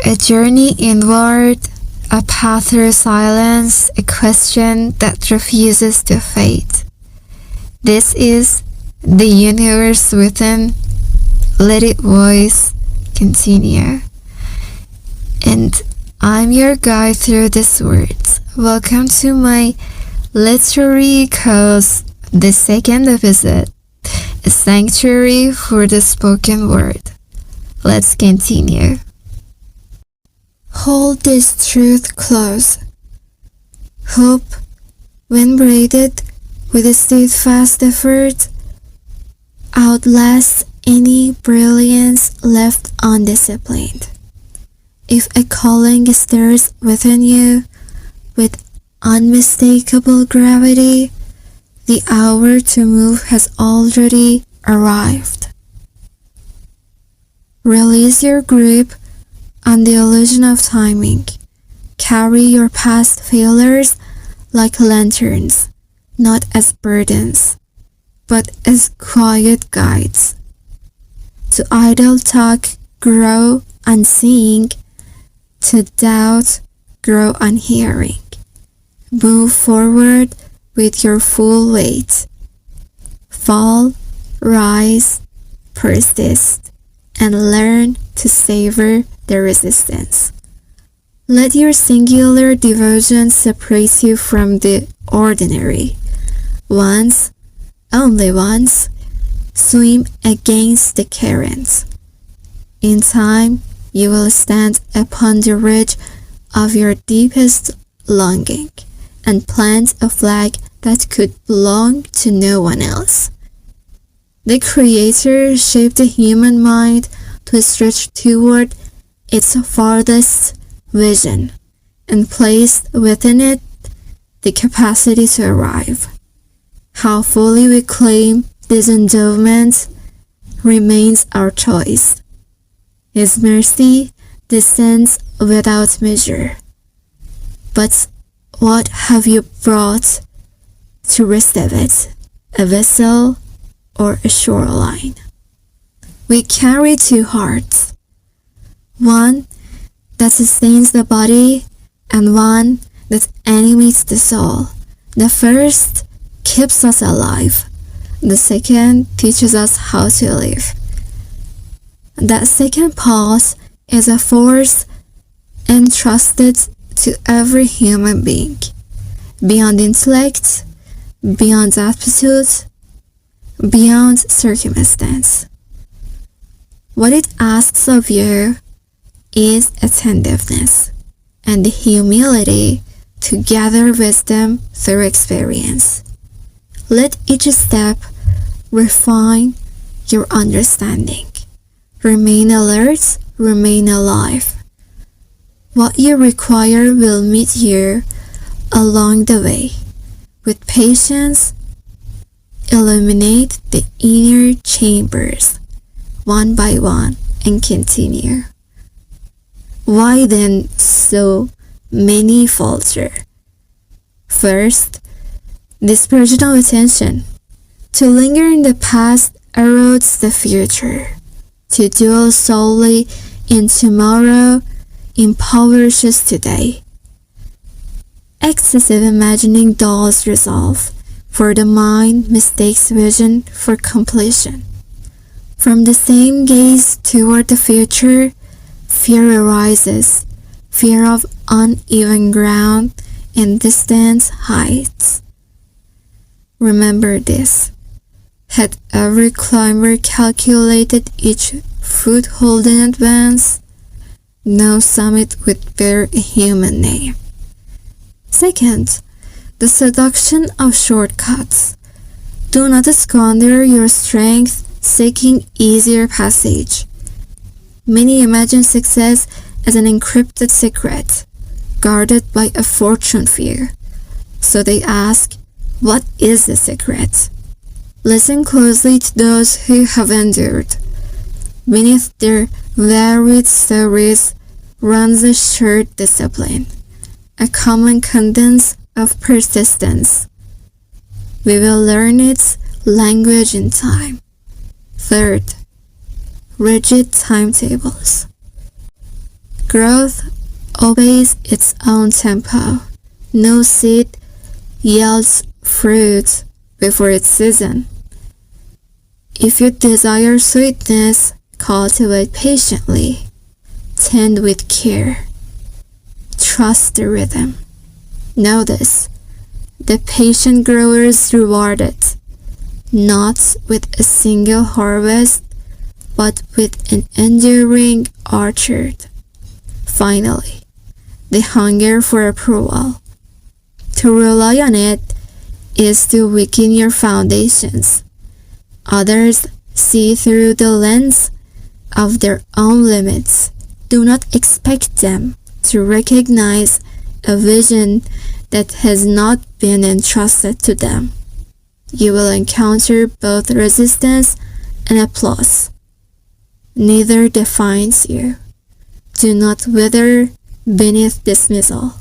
a journey inward, a path through silence, a question that refuses to fade. This is the universe within. Let it voice continue. And I'm your guide through these words. Welcome to my literary course, the second episode, a sanctuary for the spoken word. Let's continue. Hold this truth close. Hope, when braided with a steadfast effort, outlasts any brilliance left undisciplined. If a calling stirs within you with unmistakable gravity, the hour to move has already arrived. Release your grip on the illusion of timing. Carry your past failures like lanterns, not as burdens, but as quiet guides. To idle talk, grow on seeing. To doubt, grow on hearing. Move forward with your full weight. Fall, rise, persist, and learn to savor the resistance. Let your singular devotion separate you from the ordinary. Once, only once, swim against the current. In time, you will stand upon the ridge of your deepest longing and plant a flag that could belong to no one else. The Creator shaped the human mind to stretch toward its farthest vision and placed within it the capacity to arrive. How fully we claim this endowment remains our choice. His mercy descends without measure. But what have you brought to receive it? A vessel or a shoreline? We carry two hearts, one that sustains the body and one that animates the soul. The first keeps us alive. The second teaches us how to live. That second pulse is a force entrusted to every human being, beyond intellect, beyond aptitude, beyond circumstance. What it asks of you is attentiveness and the humility to gather wisdom through experience. Let each step refine your understanding. Remain alert, remain alive. What you require will meet you along the way. With patience, illuminate the inner chambers, one by one, and continue. Why then so many falter? First, dispersion of attention. To linger in the past erodes the future. To dwell solely in tomorrow impoverishes today. Excessive imagining dulls resolve, for the mind mistakes vision for completion. From the same gaze toward the future, fear arises, fear of uneven ground and distant heights. Remember this. Had every climber calculated each foothold in advance, no summit would bear a human name. Second, the seduction of shortcuts. Do not squander your strength seeking easier passage. Many imagine success as an encrypted secret, guarded by a fortune fear. So they ask, what is the secret? Listen closely to those who have endured. Beneath their varied stories runs a shared discipline, a common cadence of persistence. We will learn its language in time. Third, rigid timetables. Growth obeys its own tempo. No seed yields fruit before its season. If you desire sweetness, cultivate patiently. Tend with care. Trust the rhythm. Know this, the patient grower is rewarded, not with a single harvest, but with an enduring orchard. Finally, the hunger for approval. To rely on it is to weaken your foundations. Others see through the lens of their own limits. Do not expect them to recognize a vision that has not been entrusted to them. You will encounter both resistance and applause. Neither defines you. Do not wither beneath dismissal,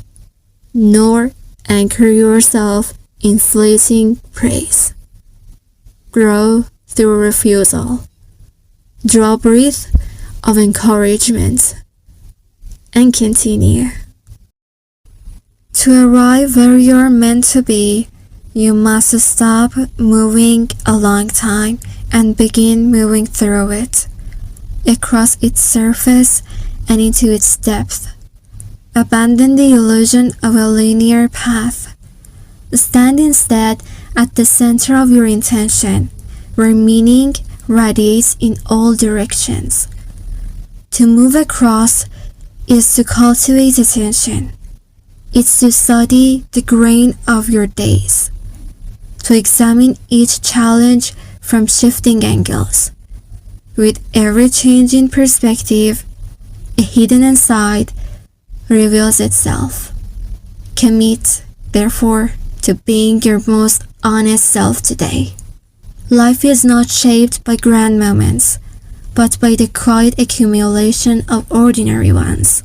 nor anchor yourself in fleeting praise. Grow through refusal. Draw breath of encouragement and continue. To arrive where you're meant to be, you must stop moving along time and begin moving through it, across its surface and into its depth. Abandon the illusion of a linear path. Stand instead at the center of your intention, where meaning radiates in all directions. To move across is to cultivate attention. It's to study the grain of your days, to examine each challenge from shifting angles. With every change in perspective, a hidden insight reveals itself. Commit, therefore, to being your most honest self today. Life is not shaped by grand moments, but by the quiet accumulation of ordinary ones.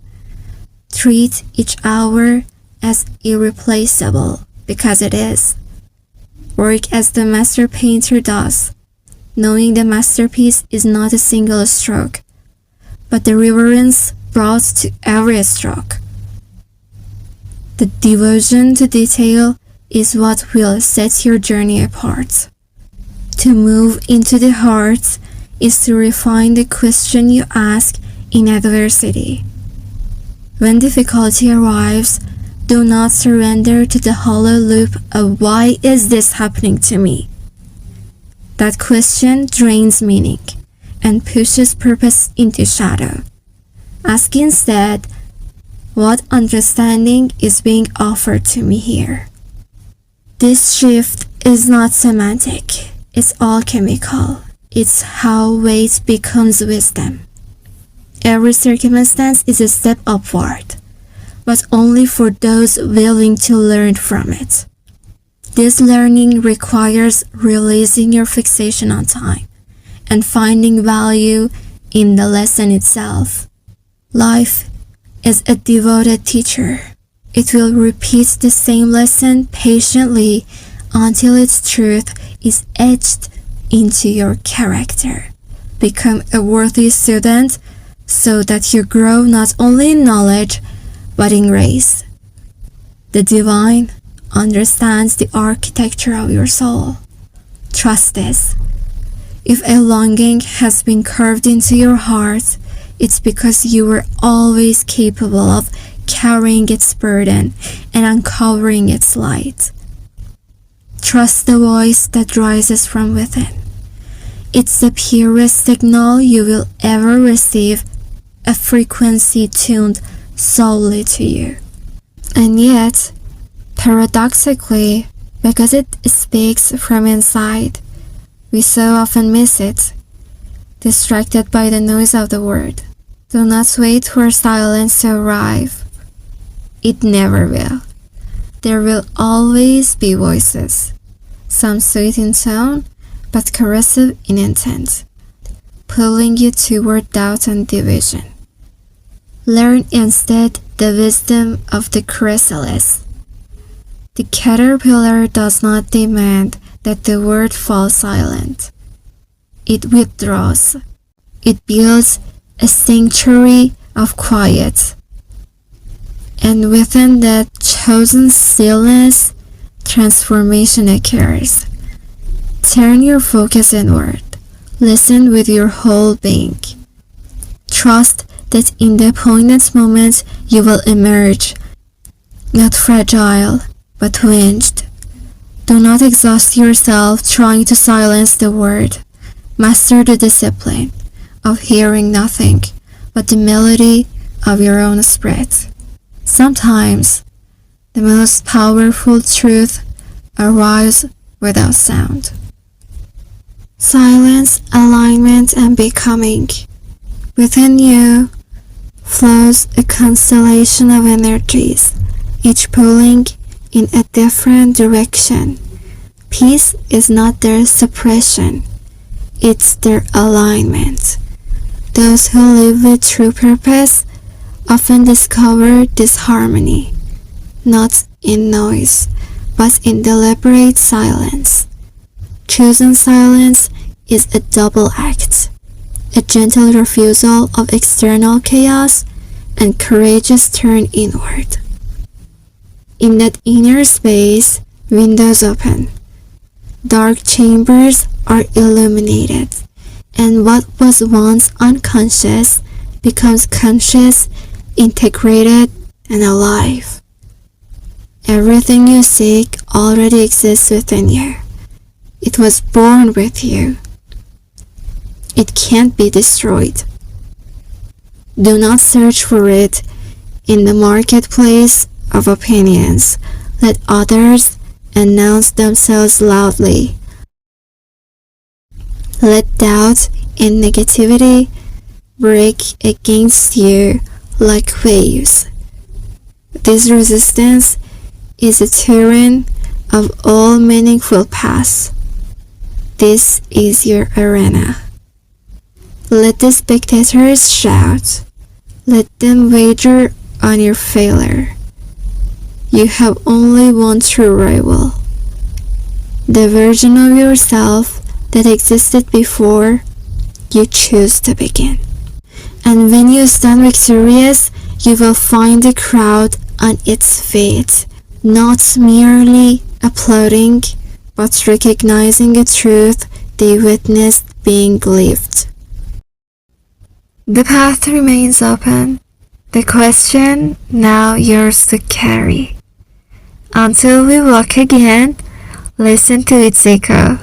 Treat each hour as irreplaceable because it is. Work as the master painter does, knowing the masterpiece is not a single stroke, but the reverence brought to every stroke. The devotion to detail is what will set your journey apart. To move into the heart is to refine the question you ask in adversity. When difficulty arrives, do not surrender to the hollow loop of "why is this happening to me?" That question drains meaning and pushes purpose into shadow. Ask instead, what understanding is being offered to me here? This shift is not semantic, it's alchemical. It's how weight becomes wisdom. Every circumstance is a step upward, but only for those willing to learn from it. This learning requires releasing your fixation on time and finding value in the lesson itself. Life is a devoted teacher. It will repeat the same lesson patiently until its truth is etched into your character. Become a worthy student so that you grow not only in knowledge but in grace. The divine understands the architecture of your soul. Trust this. If a longing has been carved into your heart, it's because you were always capable of carrying its burden and uncovering its light. Trust the voice that rises from within. It's the purest signal you will ever receive, a frequency tuned solely to you. And yet, paradoxically, because it speaks from inside, we so often miss it, distracted by the noise of the world. Do not wait for silence to arrive. It never will. There will always be voices, some sweet in tone, but corrosive in intent, pulling you toward doubt and division. Learn instead the wisdom of the chrysalis. The caterpillar does not demand that the word fall silent. It withdraws. It builds a sanctuary of quiet, And within that chosen stillness, transformation occurs. Turn your focus inward. Listen with your whole being. Trust that in the appointed moment you will emerge, not fragile, but winged. Do not exhaust yourself trying to silence the word. Master the discipline of hearing nothing but the melody of your own spirit. Sometimes the most powerful truth arrives without sound. Silence, alignment, and becoming. Within you flows a constellation of energies, each pulling in a different direction. Peace is not their suppression, it's their alignment. Those who live with true purpose often discover this harmony, not in noise, but in deliberate silence. Chosen silence is a double act, a gentle refusal of external chaos and courageous turn inward. In that inner space, windows open, dark chambers are illuminated, and what was once unconscious becomes conscious, integrated, and alive. Everything you seek already exists within you. It was born with you. It can't be destroyed. Do not search for it in the marketplace of opinions. Let others announce themselves loudly. Let doubt and negativity break against you like waves. This resistance is a terrain of all meaningful paths. This is your arena. Let the spectators shout. Let them wager on your failure. You have only one true rival. The version of yourself that existed before you choose to begin. And when you stand victorious, you will find the crowd on its feet, not merely applauding, but recognizing a truth they witnessed being lived. The path remains open. The question now yours to carry. Until we walk again, listen to its echo.